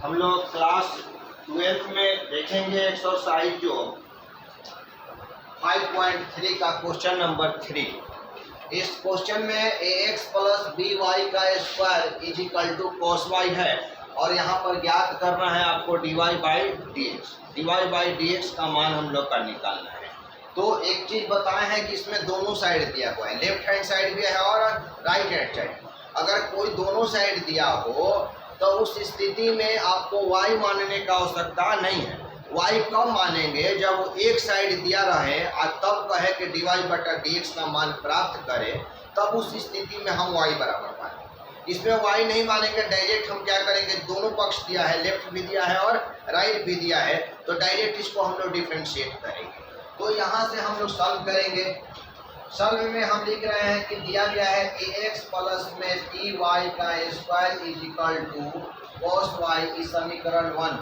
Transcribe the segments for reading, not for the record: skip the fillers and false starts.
हम लोग क्लास 12 में देखेंगे एक्सरसाइज जो 5.3 का क्वेश्चन नंबर 3। इस क्वेश्चन में ax प्लस by का square is equal to cos y है और यहाँ पर ज्ञात करना है आपको dy बाई dx का मान हम लोग का निकालना है। तो एक चीज बताए हैं कि इसमें दोनों साइड दिया हुआ है, लेफ्ट हैंड साइड भी है और राइट हैंड साइड। अगर कोई दोनों साइड दिया हो तो उस स्थिति में आपको y मानने का आवश्यकता नहीं है। y कब मानेंगे? जब एक साइड दिया रहे और तब कहे कि dy बटा dx का मान प्राप्त करें, तब उस स्थिति में हम y बराबर मानेंगे। इसमें y नहीं मानेंगे, डायरेक्ट हम क्या करेंगे, दोनों पक्ष दिया है, लेफ्ट भी दिया है और राइट भी दिया है, तो डायरेक्ट इसको हम लोग डिफरेंशिएट करेंगे। तो यहाँ से हम लोग सॉल्व करेंगे। सॉल्व में हम लिख रहे हैं कि दिया गया है ax प्लस में by का square is equal to cos y इस समीकरण 1।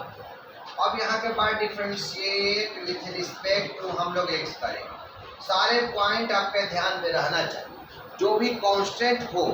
अब यहाँ के बाद डिफरेंशिएट विथ रिस्पेक्ट टू हम लोग x करेंगे। सारे पॉइंट आपके ध्यान में रहना चाहिए। जो भी कांस्टेंट हो,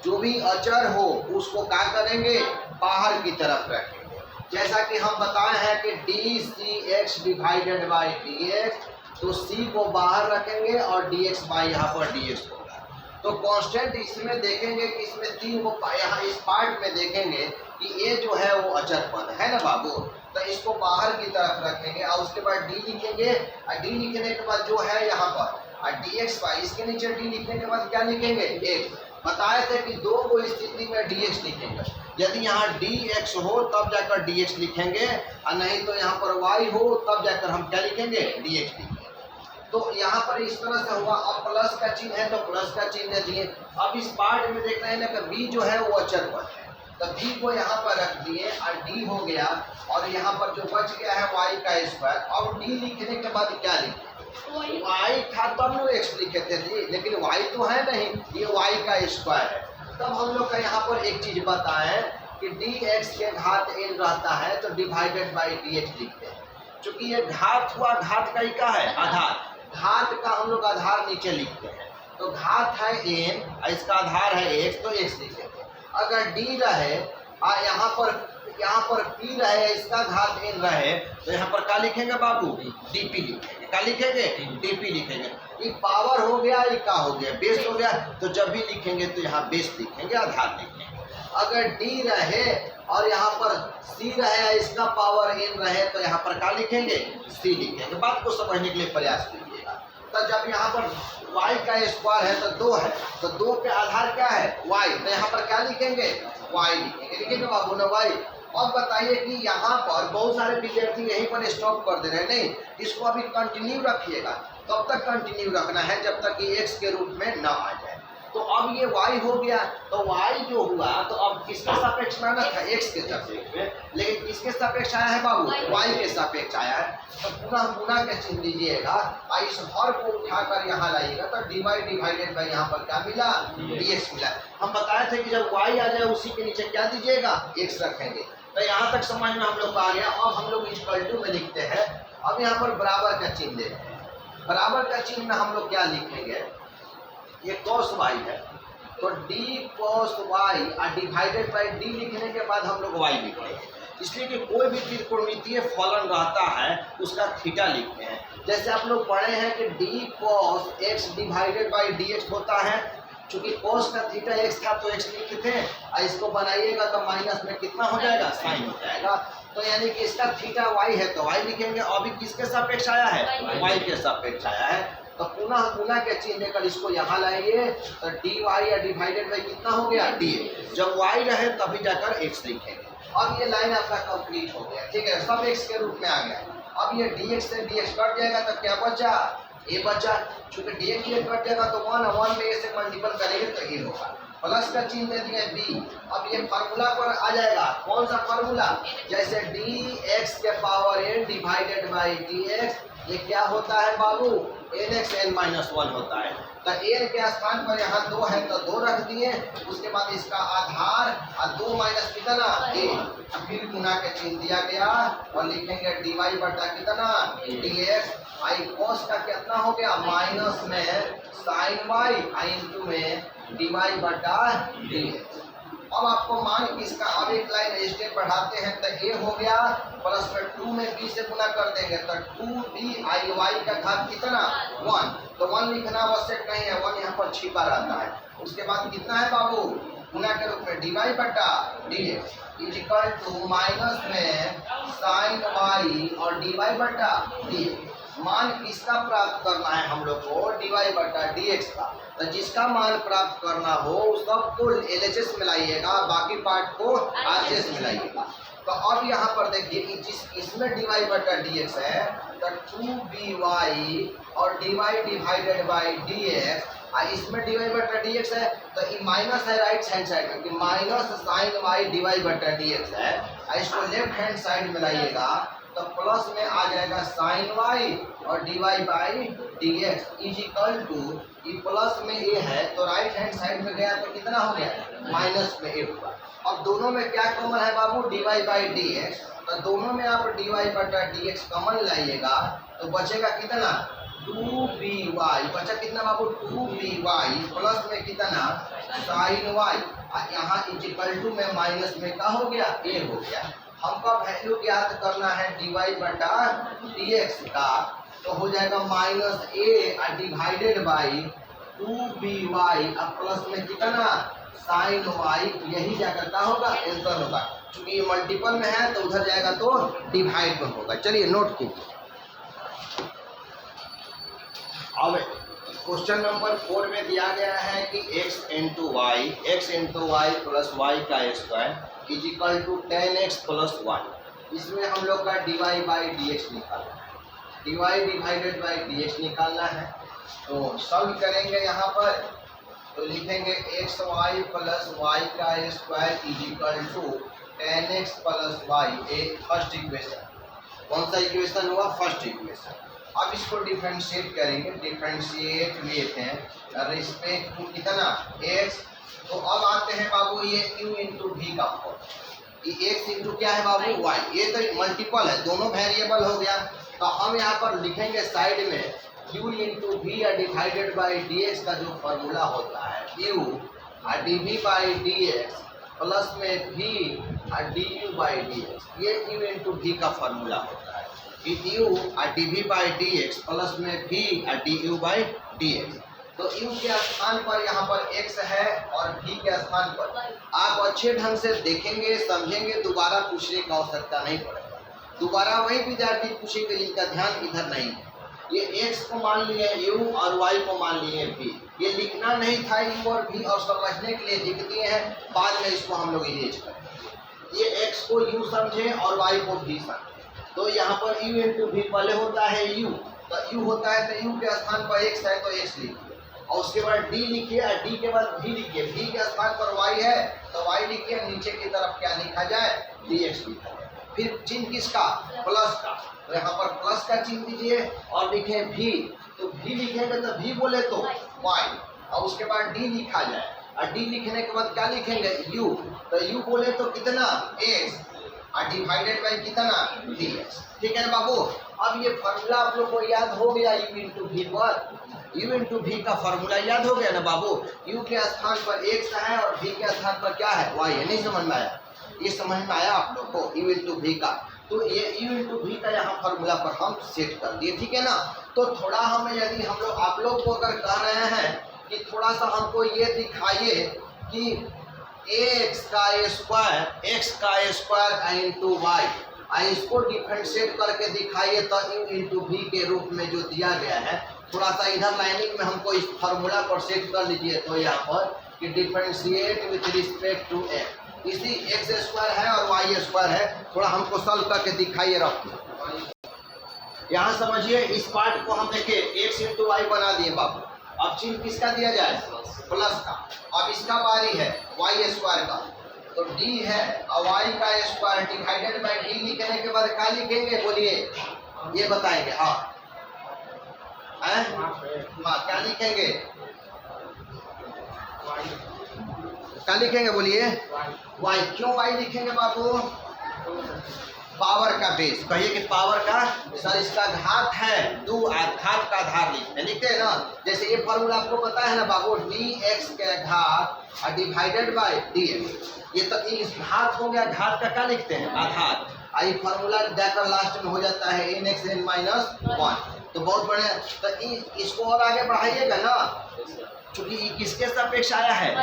जो भी अचर हो, उसको क्या करेंगे, बाहर की तरफ रखेंगे। जैसा कि हम बताए हैं कि dcx डिवाइडेड बाई dx, तो c को बाहर रखेंगे और dx बाई यहाँ पर dx होगा। तो कांस्टेंट इसमें देखेंगे कि इसमें 3 को, यहाँ इस पार्ट में देखेंगे कि a जो है वो अचर पद है ना बाबू, तो इसको बाहर की तरफ रखेंगे और उसके बाद d लिखेंगे और d लिखने के बाद जो है यहाँ पर और dx बाई, इसके नीचे d लिखने के बाद क्या लिखेंगे, x। बताए थे कि दो को स्थिति में dx लिखेंगे। यदि यहाँ dx हो तब जाकर dx लिखेंगे और नहीं तो यहाँ पर y हो तब जाकर हम क्या लिखेंगे, dx लिखेंगे। तो यहाँ पर इस तरह से हुआ। अब प्लस का चिन्ह है तो प्लस का चिन्ह दिए। अब इस पार्ट में देख रहे हैं ना कि b जो है वो अचर पद है, तो b को यहाँ पर रख दिए और d हो गया और यहाँ पर जो बच गया है y का स्क्वायर। अब d लिखने के बाद क्या लिखे, y था तब लोग x लिखे थे जी, लेकिन y तो है नहीं, ये y का स्क्वायर है। तब हम लोग का यहाँ पर एक चीज बताएं कि dx के घात n रहता है तो डिवाइडेड बाई dx लिखते हैं। चूंकि ये घात हुआ, घात का ही क्या है, आधार, घात का हम लोग आधार नीचे लिखते हैं। तो घात है n और इसका आधार है x, तो x लिखेंगे। अगर d रहे और यहाँ पर p रहे, इसका घात n रहे, तो यहाँ पर क्या लिखेंगे बाबू, dp लिखेंगे। क्या लिखेंगे, dp लिखेंगे। ये पावर हो गया, ये क्या हो गया, बेस हो गया। तो जब भी लिखेंगे तो यहाँ बेस लिखेंगे, आधार लिखेंगे। अगर d रहे और यहाँ पर c रहे, इसका पावर n रहे, तो यहाँ पर क्या लिखेंगे, c लिखेंगे। बात को समझने के लिए प्रयास कीजिएगा। तो जब यहाँ पर y का स्क्वायर है तो 2 है, तो 2 के आधार क्या है, y, तो यहाँ पर क्या लिखेंगे, y लिखेंगे। लिखेंगे बाबू ना y। अब बताइए कि यहाँ पर बहुत सारे विद्यार्थी यहीं पर स्टॉप कर दे रहे हैं। नहीं, इसको अभी कंटिन्यू रखिएगा। तब तक कंटिन्यू रखना है जब तक कि x के रूप में ना आ जाए। तो अब ये y हो गया, तो y जो हुआ तो अब किसके सापेक्ष में आना था, x के सापेक्ष में, लेकिन किसके सापेक्ष आया है बाबू, y के सापेक्ष आया है। तो पुनः गुना के चिन्ह दीजिएगा और इस हर को उठाकर यहाँ लाइएगा तो dy डिवाइडेड बाई यहाँ पर क्या मिला, dx मिला। हम बताए थे कि जब y आ जाए उसी के नीचे क्या दीजिएगा, x रखेंगे। तो यहाँ तक समझ में हम लोग आ गया। अब हम लोग इक्वल टू में लिखते हैं। अब यहाँ पर बराबर का चिन्ह देते हैं। बराबर का चिन्ह में हम लोग क्या लिखेंगे, ये cos y है तो d cos y और डिवाइडेड बाई d लिखने के बाद हम लोग y लिखेंगे। इसलिए कि कोई भी त्रिकोणमितीय फलन रहता है उसका थीटा लिखते हैं। जैसे आप लोग पढ़े हैं कि d cos x divided by dx होता है। चूंकि cos का थीटा x था तो x लिखे थे और इसको बनाइएगा तो माइनस में कितना हो जाएगा, साइन हो जाएगा। तो यानी कि इसका थीटा y है तो y लिखेंगे। अभी किसके सापेक्ष आया है, y के सापेक्ष आया है। तो पुनः गुना के चिन्ह लेकर इसको यहाँ लाइए तो dy या डिवाइडेड बाई कितना हो गया, dx। जब y रहे तभी जाकर x लिखेंगे। अब ये लाइन आपका कंप्लीट हो गया, ठीक है, सब x के रूप में आ गया। अब ये dx से dx कट जाएगा तो क्या बचा, a बचा। चूंकि dx ये कट जाएगा तो 1 में a से मल्टीपल करेंगे तो a होगा। प्लस का चिन्ह दे दिया b। अब ये फार्मूला पर आ जाएगा, कौन सा फार्मूला, जैसे dx के power n divided by dx, ये क्या होता है बाबू, nx n-1 होता है। तो n के स्थान पर यहाँ 2 है तो 2 रख दिए, उसके बाद इसका आधार और 2 माइनस कितना, a। फिर गुना के चिन्ह दिया गया और लिखेंगे dy बटा कितना, dx। आई cos का कितना हो गया, माइनस में sin y, इंटू में dy बटा dx। अब आपको मान किसका, अब एक लाइन स्टेप बढ़ाते हैं तो a हो गया प्लस में 2 में b से गुना कर देंगे तो 2b(i)y का घात कितना 1, तो 1 लिखना आवश्यक नहीं है, 1 यहाँ पर छिपा रहता है। उसके बाद कितना है बाबू, गुना के रूप में dy बटा dx is equal to minus में साइन y और dy बटा dx। मान किसका प्राप्त करना है हम लोग को, dy बटा dx का। तो जिसका मान प्राप्त करना हो सबको LHS मिलाइएगा, बाकी पार्ट को RHS मिलाइएगा। तो अब यहाँ पर देखिए कि इसमें dy बटा dx है तो 2by और dy डिवाइडेड बाई dx, इसमें dy बटा dx है तो ये माइनस है राइट हैंड साइड में कि माइनस साइन y dy बटा dx है, इसको लेफ्ट हैंड साइड में लाइएगा तो प्लस में आ जाएगा साइन y और dy by dx is equal to, ये प्लस में a है तो राइट हैंड साइड में गया तो कितना हो गया माइनस में a होगा। अब दोनों में क्या कॉमन है बाबू, dy बाई dx, तो दोनों में आप dy बटा dx कॉमन लाइएगा तो बचेगा कितना 2by, बचा कितना बाबू 2by प्लस में कितना साइन y, यहाँ इज इक्वल टू में माइनस में क्या हो गया a हो गया। हमको वैल्यू ज्ञात करना है dy बटा dx का, तो हो जाएगा minus a divided by 2by plus में कितना साइन y, यही जाकर क्या होगा आंसर होगा। चूंकि ये मल्टीपल में है तो उधर जाएगा तो डिवाइड में होगा। चलिए नोट कीजिए। अब क्वेश्चन नंबर 4 में दिया गया है कि x into y plus y का square is equal to 10x plus 1। इसमें हम लोग का dy बाई dx निकालना है, dy डिवाइडेड बाई dx निकालना है। तो सॉल्व करेंगे यहाँ पर तो लिखेंगे xy प्लस वाई का square is equal to 10x plus y, एक फर्स्ट इक्वेशन। कौन सा इक्वेशन हुआ, फर्स्ट इक्वेशन। अब इसको डिफरेंशिएट करेंगे, डिफरेंशिएट लेते हैं रिस्पेक्ट टू कितना x। तो अब आते हैं बाबू ये u इंटू वी का फॉर्म, ये x इंटू क्या है बाबू y, ये तो मल्टीपल है, दोनों वेरिएबल हो गया। तो हम यहाँ पर लिखेंगे साइड में u into v divided by dx का जो फॉर्मूला होता है u dv by dx plus में v du बाई dx, ये u इंटू वी का फॉर्मूला होता है। u dv by dx plus में v du बाई dx। तो u के स्थान पर यहाँ पर x है और v के स्थान पर आप अच्छे ढंग से देखेंगे समझेंगे, दोबारा पूछने की आवश्यकता नहीं पड़ेगा। दोबारा वही विद्यार्थी पूछेंगे जिनका ध्यान इधर नहीं है। ये x को मान लिए u और y को मान लिए v, ये लिखना नहीं था u और v, और समझने के लिए लिख दिए हैं, बाद में इसको हम लोग इरेज करेंगे। ये x को u समझे और y को v समझे। तो यहाँ पर u इंटू वी पहले होता है u, तो u होता है तो u के स्थान पर x है तो x लिखिए, और उसके बाद d लिखिए और d के बाद v लिखिए, v के स्थान पर y है तो y लिखिए, नीचे की तरफ क्या लिखा जाए dx लिखा जाए। फिर चिन्ह किसका, प्लस का, तो यहाँ पर प्लस का चिन्ह दीजिए और लिखे v, तो v लिखेंगे तो v बोले तो y, और उसके बाद d लिखा जाए, और d लिखने के बाद क्या लिखेंगे u, तो u बोले तो कितना x डिवाइडेड बाई कितना dx। ठीक है ना बाबू। अब ये फॉर्मूला आप लोग को याद हो गया, u इंटू वी पर, u इंटू वी का फॉर्मूला याद हो गया ना बाबू। u के स्थान पर x है और v के स्थान पर क्या है y है, नहीं समझ में आया, ये समझ में आया आप लोग को u इंटू वी का। तो ये u इंटू वी का यहाँ फॉर्मूला पर हम सेट कर दिए, ठीक है ना। तो थोड़ा हमें यदि हम लोग आप लोग को अगर कह रहे हैं कि थोड़ा सा हमको ये दिखाइए कि x का स्क्वायर इंटू वाई, इसको डिफरेंशिएट करके दिखाइए तो u इंटू वी के रूप में जो दिया गया है, थोड़ा सा इधर लाइनिंग में हमको इस फार्मूला पर सेट कर लीजिए। तो यहाँ पर कि differentiate with respect to x, इसी x स्क्वायर है और y स्क्वायर है, थोड़ा हमको सॉल्व करके दिखाइए रखिए। यहाँ समझिए इस पार्ट को हम देखिए x इंटू वाई बना दिए बाबू। अब चिन्ह किसका दिया जाए, प्लस का। अब इसका बारी है y स्क्वायर का, तो d है और y का स्क्वायर डिवाइडेड बाई d लिखने के बाद क्या लिखेंगे बोलिए, ये बताएंगे। हाँ क्या लिखेंगे, क्या लिखेंगे बोलिए y। क्यों y लिखेंगे बाबू, पावर का बेस, कहिए कि पावर का सर इसका घात है 2, घात का आधार लिखते हैं ना। जैसे ये फॉर्मूला आपको पता है ना बाबू, dx के घात डिवाइडेड बाय dx, ये तो इस घात हो गया, घात का क्या लिखते हैं आधार। आई फॉर्मूला जाकर लास्ट में हो जाता है nx n माइनस 1। तो बहुत बढ़िया, तो इसको और आगे बढ़ाइएगा ना, क्योंकि किसके सापेक्ष आया है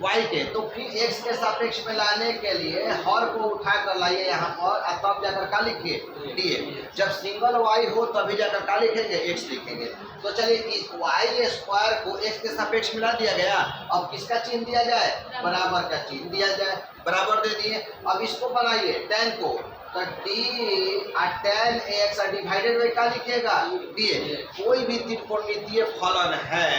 y के, तो फिर x के सापेक्ष में लाने के लिए हर को उठा कर लाइए यहाँ पर, तब जाकर क्या लिखिए dx। जब सिंगल y हो तभी जाकर क्या लिखेंगे x लिखेंगे। तो चलिए इस y स्क्वायर को x के सापेक्ष मिला दिया गया, अब किसका चिन्ह दिया जाए, बराबर का चिन्ह दिया जाए, बराबर दे दिए। अब इसको बनाइए tan को, तो tan x डिवाइडेड बाई क्या लिखिएगा dx। कोई भी त्रिकोणमितीय फलन है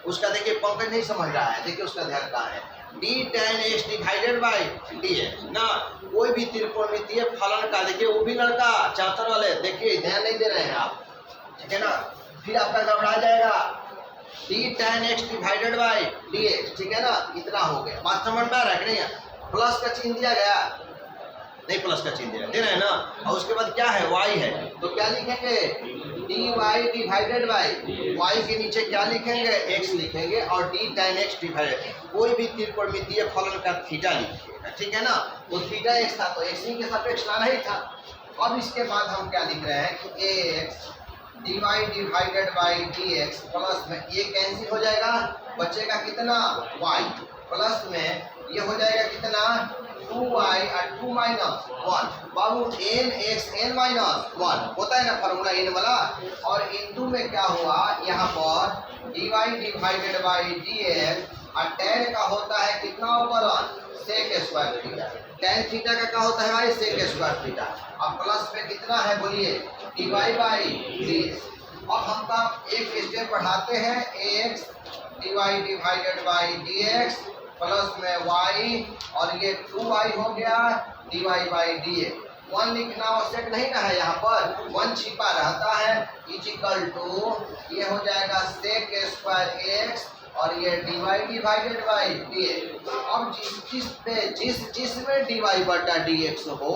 उसका, देखिए पंकज नहीं समझ रहा है, देखिए उसका ध्यान कहाँ है, d tan x divided by dx ना। कोई भी त्रिकोणमितीय फलन का, देखिए वो भी लड़का चातर वाले, देखिए ध्यान नहीं दे रहे हैं आप, ठीक है ना, फिर आपका घबरा जाएगा। d tan x divided by dx, ठीक है ना, इतना हो गया, बात समझ में आ रहा है कि नहीं। प्लस का चिन्ह दिया गया, नहीं प्लस का चिन्ह दे रहे हैं ना, और उसके बाद क्या है y है, तो क्या लिखेंगे dy डिवाइडेड बाई, y के नीचे क्या लिखेंगे x लिखेंगे, और d tan x डिवाइडेड, कोई भी त्रिकोणमितीय फलन का थीटा लिखिएगा, ठीक है ना। तो थीटा x था तो x ही के सापेक्ष लाना ही था। अब इसके बाद हम क्या लिख रहे हैं कि ax dy divided by dx, plus में ये कैंसिल हो जाएगा, बचेगा कितना y, प्लस में ये हो जाएगा कितना 2y और 2 माइनस 1। बाबू n x n माइनस 1 होता है ना फॉर्मूला n वाला, और इंटू में क्या हुआ यहाँ पर dy डिवाइडेड बाई dx, और tan का होता है कितना ऊपर sec square theta, tan theta का क्या होता है भाई sec स्क्वायर थीटा। अब प्लस में कितना है बोलिए dy बाई dx। अब हम का एक स्टेप बढ़ाते हैं, ax dy divided by dx plus में y, और ये 2y हो गया dy बाई dx। 1 लिखना आवश्यक नहीं ना है, यहाँ पर 1 छिपा रहता है, इजिकल टू ये हो जाएगा sec स्क्वायर x, और ये dy डिवाइडेड बाई dx। अब जिसमें dy बटा dx हो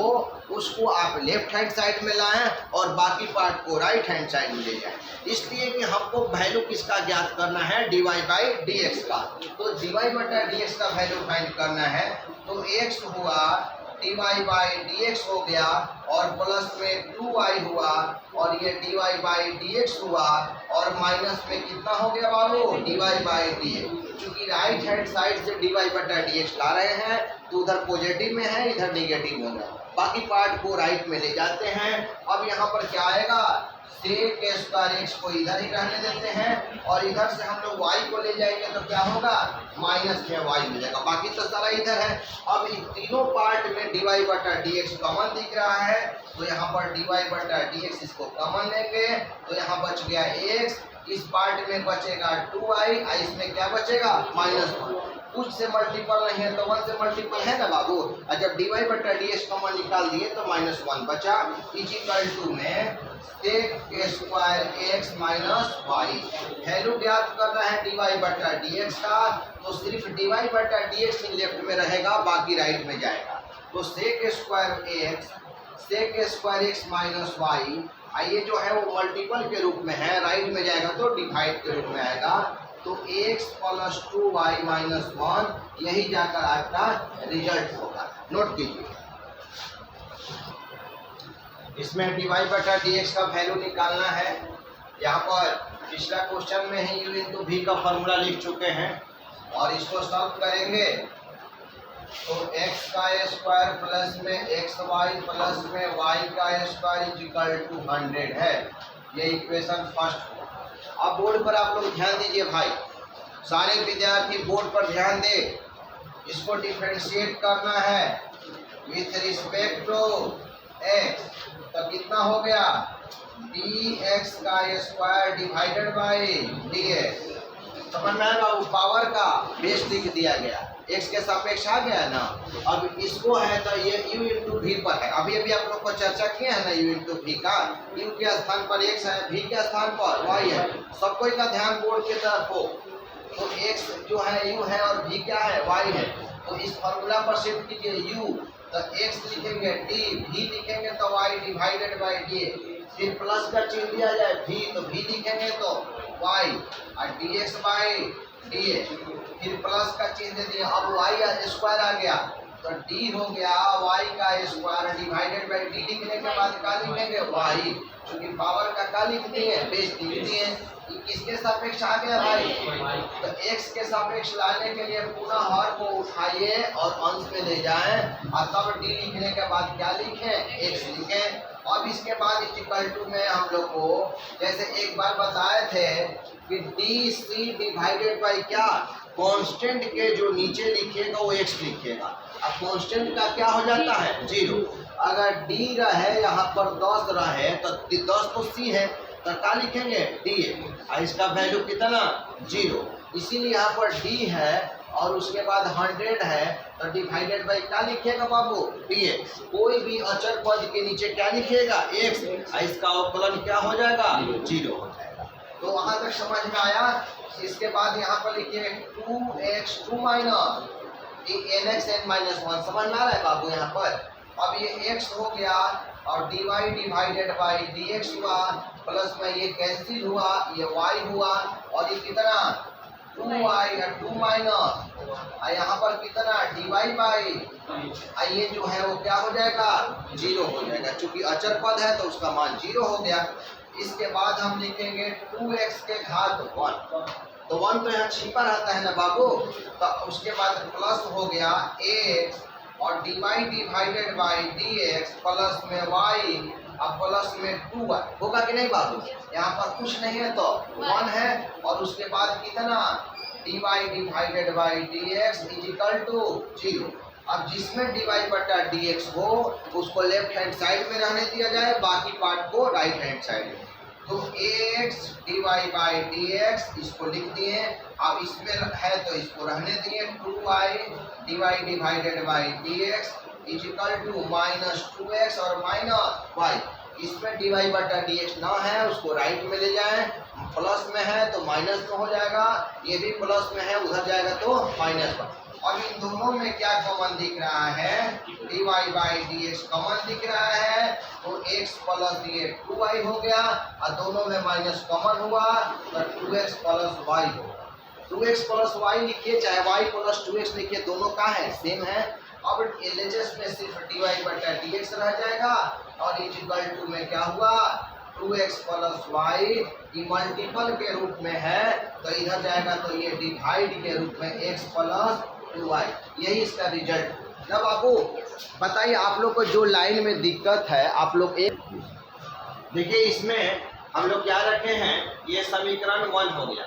उसको आप लेफ्ट हैंड साइड में लाएं और बाकी पार्ट को राइट हैंड साइड में ले जाएं, इसलिए कि हमको वैल्यू किसका ज्ञात करना है dy बाई dx का। तो dy बटा dx का वैल्यू फाइंड करना है, तो x हुआ dy बाई dx हो गया, और प्लस में 2y हुआ, और ये dy बाई dx हुआ, और माइनस में कितना हो गया बाबू dy बाई dx। चूंकि राइट हैंड साइड से dy बटा dx ला रहे हैं तो उधर पॉजिटिव में है, इधर नेगेटिव होगा, बाकी पार्ट को राइट में ले जाते हैं। अब यहाँ पर क्या आएगा sec स्क्वायर x को इधर ही रहने देते हैं, और इधर से हम लोग y को ले जाएंगे तो क्या होगा माइनस में y हो जाएगा, बाकी तो सारा इधर है। अब इन तीनों पार्ट में dy बटा dx कॉमन दिख रहा है, तो यहाँ पर dy बटा dx इसको कॉमन लेंगे, तो यहाँ बच गया x, इस पार्ट में बचेगा 2y, इसमें क्या बचेगा -1। कुछ से मल्टीपल नहीं है तो 1 से मल्टीपल है ना बाबू, और जब dy बटा dx कॉमन निकाल दिए तो -1 बचा, इजिकल टू में sec square x minus y। Value ज्ञात करना है dy बटा dx का, तो सिर्फ dy बटा dx ही लेफ्ट में रहेगा, बाकी राइट में जाएगा। तो sec square x minus y, ये जो है वो मल्टीपल के रूप में है, राइट में जाएगा तो डिवाइड के रूप में आएगा, तो x प्लस 2y माइनस 1 यही जाकर आपका रिजल्ट होगा। नोट कीजिए, इसमें dy बटा dx का वैल्यू निकालना है। यहाँ पर पिछला क्वेश्चन में ही u इंटू v का फॉर्मूला लिख चुके हैं, और इसको सॉल्व करेंगे तो x का स्क्वायर प्लस में xy प्लस में y का स्क्वायर इक्वल टू 100 है, ये इक्वेशन फर्स्ट। अब बोर्ड पर आप लोग ध्यान दीजिए भाई, सारे विद्यार्थी बोर्ड पर ध्यान दे, इसको डिफरेंशिएट करना है विथ रिस्पेक्ट टू x, तो कितना हो गया dx का स्क्वायर डिवाइडेड बाई dx। समझ में आएगा, पावर का बेस लिख दिया गया, x के सापेक्ष आ गया ना। अब इसको है तो ये u इंटू v पर है, अभी अभी आप लोग को चर्चा किए हैं ना u इंटू v का, u के स्थान पर x है, v के स्थान पर y है, सबको का ध्यान बोर्ड की तरफ हो। तो x जो है u है और v क्या है y है, तो इस फॉर्मूला पर शिफ्ट कीजिए, u तो x लिखेंगे d, v लिखेंगे तो y डिवाइडेड बाई d, फिर प्लस का चिन्ह दिया जाए v, तो v लिखेंगे तो y और dx बाई dx, फिर प्लस का चिन्ह दे दिया, अब y स्क्वायर आ गया तो d हो गया y का स्क्वायर डिवाइडेड बाई d, लिखने के बाद क्या लिखेंगे y, क्योंकि पावर का क्या लिख दिए बेस लिख दिए, किसके सापेक्ष आ गया भाई, तो x के सापेक्ष लाने के लिए पुनः हर को उठाइए और अंश में ले जाएं और तब d लिखने के बाद क्या लिखें x लिखें। अब इसके बाद इक्वल टू में हम लोग को जैसे एक बार बताए थे कि dc डिवाइडेड बाई क्या, कांस्टेंट के जो नीचे लिखिएगा वो x लिखिएगा, अब कांस्टेंट का क्या हो जाता है 0, अगर d रहे यहाँ पर 10 रहे तो 10 तो c है तो क्या लिखेंगे d, और इसका वैल्यू कितना 0, इसीलिए यहाँ पर d है और उसके बाद 100 है तो डिवाइडेड बाई क्या लिखिएगा बाबू dx, कोई भी अचर पद के नीचे क्या लिखिएगा x, इसका अवकलन क्या हो जाएगा 0 हो जाएगा। तो वहां तक समझ में आया। इसके बाद यहाँ पर लिखिए 2x2 minus nx n minus 1, समझ में आ रहा है बाबू यहाँ पर। अब ये x हो गया और dy डिवाइडेड बाई dx हुआ, प्लस में ये कैंसिल हुआ, ये y हुआ और ये कितना 2y और 2 माइनस यहाँ पर कितना dy बाई, ये जो है वो क्या हो जाएगा 0 हो जाएगा, चूंकि अचर पद है तो उसका मान 0 हो गया। इसके बाद हम लिखेंगे 2x के घात 1, तो 1 तो यहाँ छिपा रहता है ना बाबू, तो उसके बाद प्लस हो गया x और dy divided by dx, plus में y अब प्लस में 2y होगा कि नहीं बाबू, यहाँ पर कुछ नहीं है तो 1 है और उसके बाद कितना dy divided by dx is equal to 0। अब जिसमें dy बटा dx हो उसको लेफ्ट हैंड साइड में रहने दिया जाए, बाकी पार्ट को राइट हैंड साइड में, तो ax dy बाई dx इसको लिख दिए, अब इसमें है तो इसको रहने दिए, 2y dy divided by dx is equal to minus 2x और माइनस y, इसमें dy बटा dx ना है उसको राइट में ले जाएं, प्लस में है तो माइनस में हो जाएगा, ये भी प्लस में है उधर जाएगा तो माइनस में। अब इन दोनों में क्या कॉमन दिख रहा है dy बाई dx कॉमन दिख रहा है, तो x प्लस ये 2y हो गया और दोनों में माइनस कॉमन हुआ तो 2x प्लस y होगा, 2x प्लस y लिखिए चाहे y प्लस 2x लिखिए, दोनों का है सेम है। अब LHS में सिर्फ dy बटा dx रह जाएगा और इज इक्वल टू में क्या हुआ 2x प्लस y, ये मल्टीपल के रूप में है तो इधर जाएगा तो ये डिवाइड के रूप में x प्लस 2y, यही इसका रिजल्ट। जब आपको बताइए आप लोग को जो लाइन में दिक्कत है आप लोग एक देखिए, इसमें हम लोग क्या रखे हैं, ये समीकरण 1 हो गया,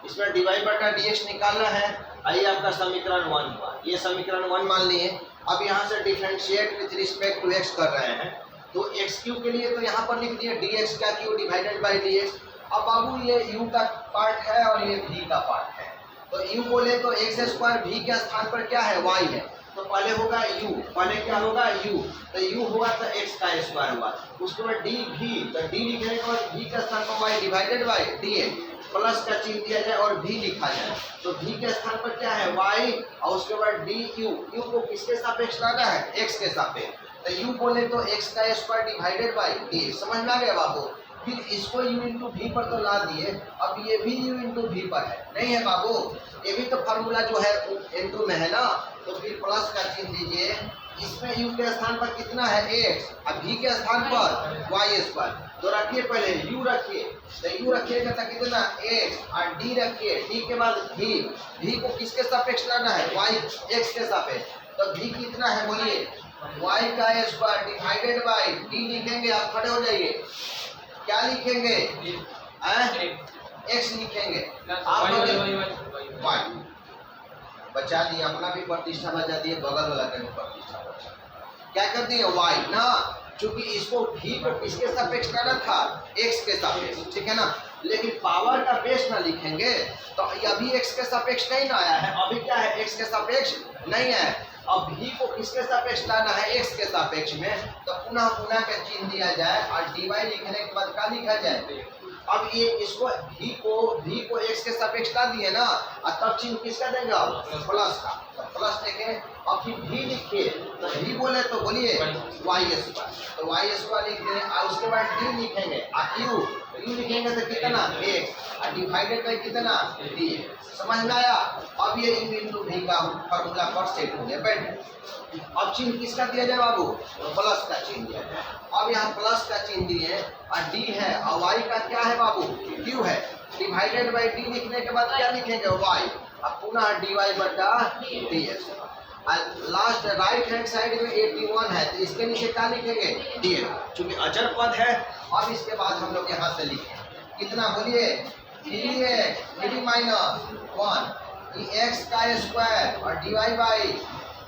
इसमें dy बटा dx निकालना है, आइए आपका समीकरण 1 हुआ, ये समीकरण 1 मान लिए। अब यहाँ से differentiate with respect to x कर रहे हैं, तो x क्यू के लिए तो यहाँ पर लिख दिए dx का क्यू डिवाइडेड बाई dx। अब बाबू ये u का पार्ट है और ये v का पार्ट है, तो u बोले तो x स्क्वायर v के स्थान पर क्या है y है, तो पहले होगा u, पहले क्या होगा u, तो u हुआ तो x का स्क्वायर हुआ, उसके बाद dv, तो d लिखने के बाद v के स्थान पर y divided by dx, plus का चिन्ह दिया जाए और v लिखा जाए, तो v के स्थान पर क्या है y और उसके बाद du, u को किसके सापेक्ष लाना है x के सापेक्ष, तो u बोले तो x का स्क्वायर डिवाइडेड बाई d, समझ में आ गया बाबू। फिर इसको u इंटू वी पर तो ला दिए, अब ये भी u इंटू वी पर है, नहीं है बाबू, ये भी तो फार्मूला जो है इंटू में है ना, तो फिर प्लस का चिन्ह दीजिए, इसमें u के स्थान पर कितना है x, अब v के स्थान पर y स्क्वायर, तो रखिए पहले u रखिए, तो u रखिएगा तो कितना x और d रखिए, d के बाद v को किसके सापेक्ष लाना है y x के सापेक्ष, तो v कितना है बोलिए y का स्क्वायर डिवाइडेड बाई d लिखेंगे, आप खड़े हो जाइए, क्या लिखेंगे x लिखेंगे, आप y बचा दिए, अपना भी प्रतिष्ठा बचा दिए, बगल वाला का भी प्रतिष्ठा बचा, क्या कर दिए y ना, क्योंकि इसको v को किसके सापेक्ष लाना था x के सापेक्ष, ठीक है ना, लेकिन पावर का बेस ना लिखेंगे तो अभी x के सापेक्ष नहीं ना आया है, अभी क्या है x के सापेक्ष नहीं है, अब v को किसके सापेक्ष लाना है x के सापेक्ष में, तो पुनः का चिन्ह दिया जाए और dy लिखने के बाद क्या लिखा जाए, अब ये इसको v को x के सापेक्ष ला दिए ना, और तब चिन्ह किसका देंगे प्लस का, तो प्लस देखें और फिर भी लिखिए, तो भी बोले तो बोलिए वाई स्क्वायर, तो वाई स्क्वायर लिख दें और उसके बाद डी लिखेंगे और क्यू लिखेंगे तो कितना एक्स और डिवाइडेड बाई कितना डी। समझ में आया? अब ये यू इंटू भी का फॉर्मूला पर सेट हो गया। बैठ अब चिन्ह किसका दिया जाए बाबू? प्लस का चिन्ह दिया जाए। अब यहाँ प्लस का चिन्ह दिए और डी है और वाई का क्या है बाबू? क्यू है। डिवाइडेड बाई डी लिखने के बाद क्या लिखेंगे? वाई और पुनः डी वाई बटा D x. Last right hand side में 81 है तो इसके नीचे क्या लिखेंगे? डी एक्स, चूंकि अचर पद है। अब इसके बाद हम लोग यहाँ से लिखें कितना बोलिए? 3 माइनस 1 एक्स का स्क्वायर और d y by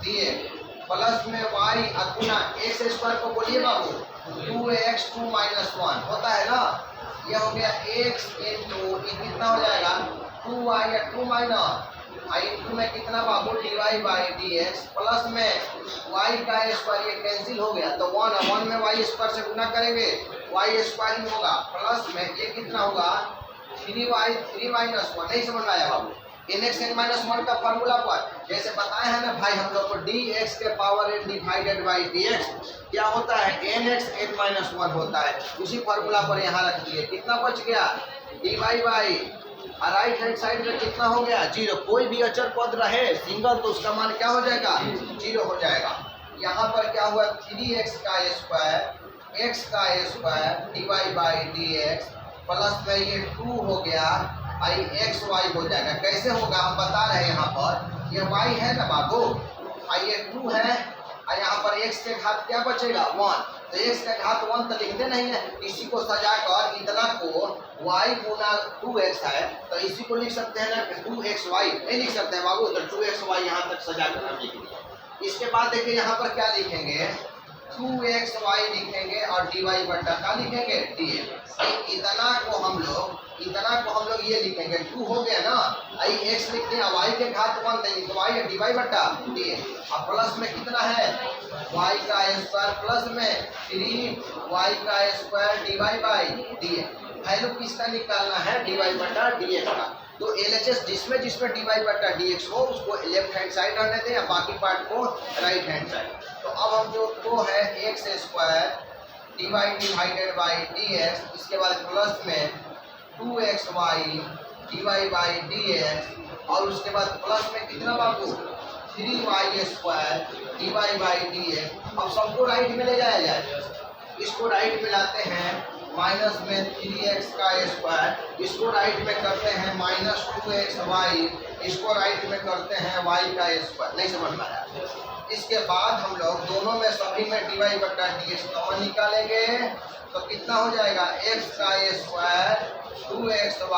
d x plus में वाई अगुना एक्स स्क्वायर को बोलिए बाबू 2x 2 माइनस 1 होता है ना। यह हो गया x इंटू कितना हो जाएगा 2y या 2 माइनस इंटू में कितना बाबू d y by d x plus में y का स्क्वायर, ये कैंसिल हो गया तो 1 में y स्क्वायर से गुना करेंगे y स्क्वायर ही होगा प्लस में ये कितना होगा 3 माइनस 1। नहीं समझ में आया बाबू? nx n माइनस 1 का फॉर्मूला पर जैसे बताए हैं ना भाई हम लोग को dx के power n divided by dx क्या होता है? nx n माइनस 1 होता है। उसी फॉर्मूला पर यहाँ रख दिए। कितना बच गया? dy by right hand side में कितना हो गया? 0। कोई भी अचर पद रहे सिंगल तो उसका मान क्या हो जाएगा? 0 हो जाएगा। यहाँ पर क्या हुआ? 3x का स्क्वायर x का square d y by d x plus में ये 2 हो गया आई एक्स वाई हो जाएगा। कैसे होगा हम बता रहे हैं। यहाँ पर ये y है ना बाबू और ये 2 है और यहाँ पर x के घात क्या बचेगा? 1। तो x के घात 1 तो लिखते नहीं है, इसी को सजाकर इतना को y गुना 2x है तो इसी को लिख सकते हैं ना 2xy। नहीं लिख सकते हैं बाबू, तो 2xy यहाँ तक सजाकर हम लिख दिए। इसके बाद देखिए यहाँ पर क्या लिखेंगे? 2xy लिखेंगे और dy बटा का लिखेंगे dx। इतना को हम लोग ये लिखेंगे 2 हो गया ना आई x लिखते हैं y के घात 1 देंगे तो y है dy बटा dx और प्लस में कितना है y का स्क्वायर प्लस में 3y का square dy by dx। Value किसका निकालना है? dy बटा dx का। तो LHS जिसमें dy बटा dx हो उसको लेफ्ट हैंड साइड रहने दें या बाकी पार्ट को राइट हैंड साइड। तो अब हम जो तो है x square dy divided by dx इसके बाद प्लस में 2xy dy बाई dx और उसके बाद प्लस में कितना बाबू 3y square dy by dx। अब सबको राइट में ले जाया जाए, इसको राइट में लाते हैं माइनस में 3x का स्क्वायर, इसको राइट में करते हैं माइनस 2xy, इसको राइट में करते हैं y का स्क्वायर। नहीं समझ में आया? इसके बाद हम लोग दोनों में सभी में dy बटा dx कॉमन निकालेंगे तो कितना हो जाएगा? x का स्क्वायर 2xy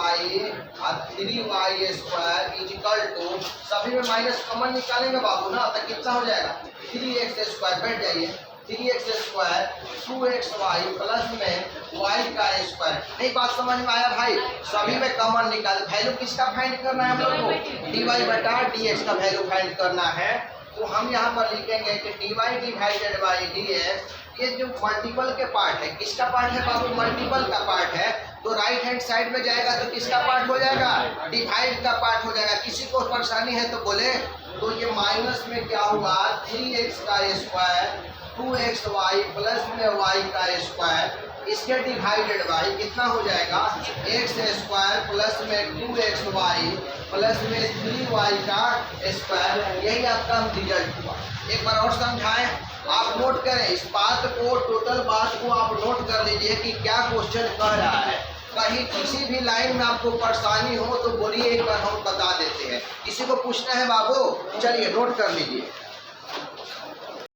और 3y square is equal to सभी में माइनस कॉमन निकालेंगे बाबू ना तो कितना हो जाएगा? 3x square. बैठ जाइए 3x स्क्वायर 2xy प्लस में y का स्क्वायर। नहीं बात समझ में आया भाई? सभी में कॉमन निकाल वैल्यू किसका फाइंड करना है हम लोग को? dy बटा dx का वैल्यू फाइंड करना है। तो हम यहाँ पर लिखेंगे कि dy डिवाइडेड बाई dx ये जो मल्टीपल के पार्ट है किसका पार्ट है बाबू? मल्टीपल का पार्ट है तो राइट हैंड साइड में जाएगा तो किसका पार्ट हो जाएगा? डिवाइड का पार्ट हो जाएगा। किसी को परेशानी है तो बोले। तो ये माइनस में क्या हुआ? 3x का स्क्वायर 2xy प्लस में y का स्क्वायर इसके डिवाइडेड बाई कितना हो जाएगा? x स्क्वायर प्लस में 2xy प्लस में 3y का स्क्वायर। यही आपका रिजल्ट हुआ। एक बार और समझाएं, आप नोट करें इस बात को, टोटल बात को आप नोट कर लीजिए कि क्या क्वेश्चन कह रहा है। कहीं किसी भी लाइन में आपको परेशानी हो तो बोलिए, एक बार हम बता देते हैं। किसी को पूछना है बाबू? चलिए नोट कर लीजिए।